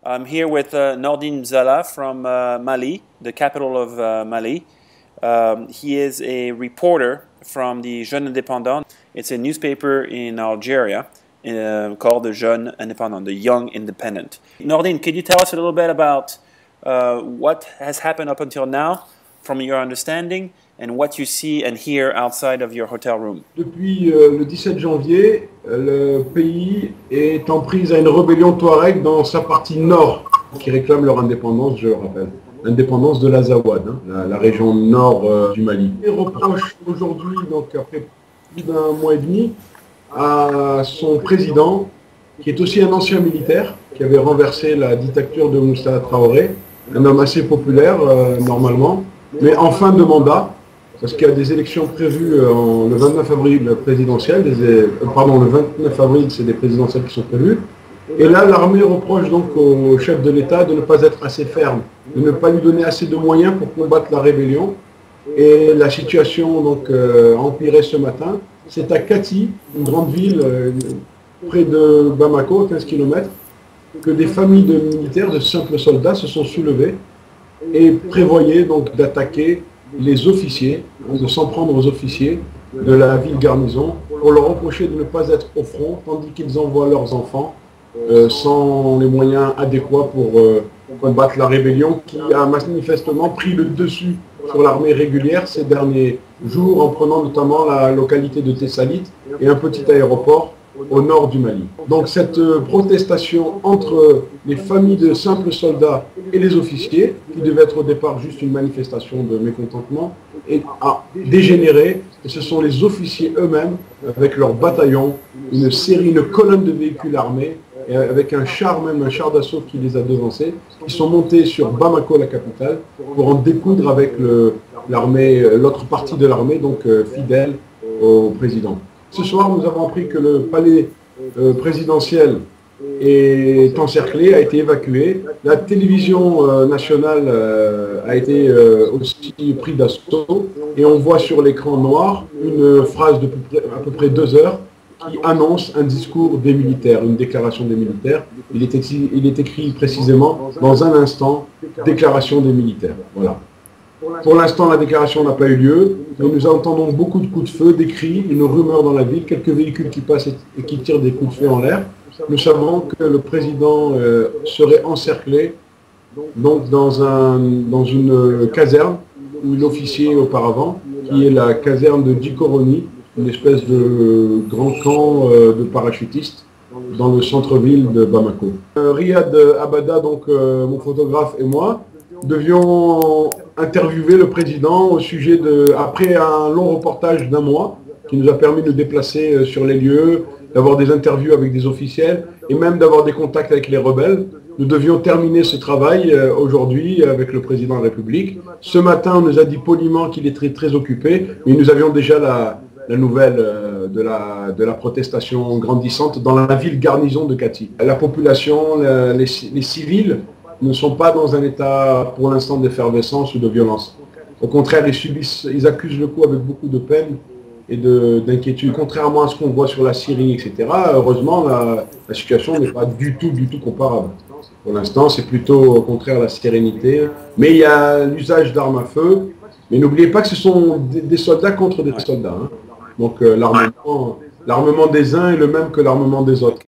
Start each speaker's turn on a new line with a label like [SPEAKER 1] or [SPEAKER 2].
[SPEAKER 1] I'm here with Nordine Mzala from Mali, the capital of Mali. He is a reporter from the Jeune Indépendant. It's a newspaper in Algeria called the Jeune Indépendant, the Young Independent. Nordine, could you tell us a little bit about what has happened up until now, from your understanding, and what you see and hear outside of your hotel room?
[SPEAKER 2] Depuis le 17 janvier, le pays est en prise à une rébellion touareg dans sa partie nord, qui réclame leur indépendance, je le rappelle. L'indépendance de l'Azawad, la région nord du Mali. Il reproche aujourd'hui, donc après plus d'un mois et demi, à son président, qui est aussi un ancien militaire, qui avait renversé la dictature de Moussa Traoré, un homme assez populaire normalement, mais en fin de mandat, parce qu'il y a des élections prévues le 29 avril présidentielles, le 29 avril, c'est des présidentielles qui sont prévues. Et là, l'armée reproche donc au chef de l'État de ne pas être assez ferme, de ne pas lui donner assez de moyens pour combattre la rébellion. Et la situation donc a empiré ce matin. C'est à Kati, une grande ville près de Bamako, 15 km, que des familles de militaires, de simples soldats se sont soulevées et prévoyaient donc d'attaquer les officiers, de s'en prendre aux officiers de la ville garnison pour leur reprocher de ne pas être au front, tandis qu'ils envoient leurs enfants sans les moyens adéquats pour combattre la rébellion qui a manifestement pris le dessus sur l'armée régulière ces derniers jours en prenant notamment la localité de Tessalit et un petit aéroport au nord du Mali. Donc cette protestation entre les familles de simples soldats et les officiers, qui devait être au départ juste une manifestation de mécontentement, a dégénéré, et ce sont les officiers eux-mêmes, avec leur bataillon, une colonne de véhicules armés, et avec un char d'assaut qui les a devancés, qui sont montés sur Bamako, la capitale, pour en découdre avec l'autre partie de l'armée, donc fidèle au président. Ce soir, nous avons appris que le palais présidentiel est encerclé, a été évacué. La télévision nationale a été aussi prise d'assaut. Et on voit sur l'écran noir une phrase de à peu près 2 heures qui annonce un discours des militaires, une déclaration des militaires. Il est écrit précisément dans un instant, déclaration des militaires. Voilà. Pour l'instant, la déclaration n'a pas eu lieu, mais nous entendons beaucoup de coups de feu, des cris, une rumeur dans la ville, quelques véhicules qui passent et qui tirent des coups de feu en l'air. Nous savons que le président serait encerclé donc dans une caserne où il officiait auparavant, qui est la caserne de Djikoroni, une espèce de grand camp de parachutistes dans le centre-ville de Bamako. Riyad Abada, donc mon photographe et moi, devions interviewer le président au sujet après un long reportage d'1 mois, qui nous a permis de nous déplacer sur les lieux, d'avoir des interviews avec des officiels et même d'avoir des contacts avec les rebelles. Nous devions terminer ce travail aujourd'hui avec le président de la République. Ce matin, on nous a dit poliment qu'il était très occupé, mais nous avions déjà la nouvelle de la protestation grandissante dans la ville garnison de Kati. La population, les civils, ne sont pas dans un état pour l'instant d'effervescence ou de violence. Au contraire, ils accusent le coup avec beaucoup de peine et d'inquiétude. Contrairement à ce qu'on voit sur la Syrie, etc., heureusement, la situation n'est pas du tout comparable. Pour l'instant, c'est plutôt au contraire la sérénité. Mais il y a l'usage d'armes à feu. Mais n'oubliez pas que ce sont des soldats contre des soldats. Hein. Donc l'armement des uns est le même que l'armement des autres.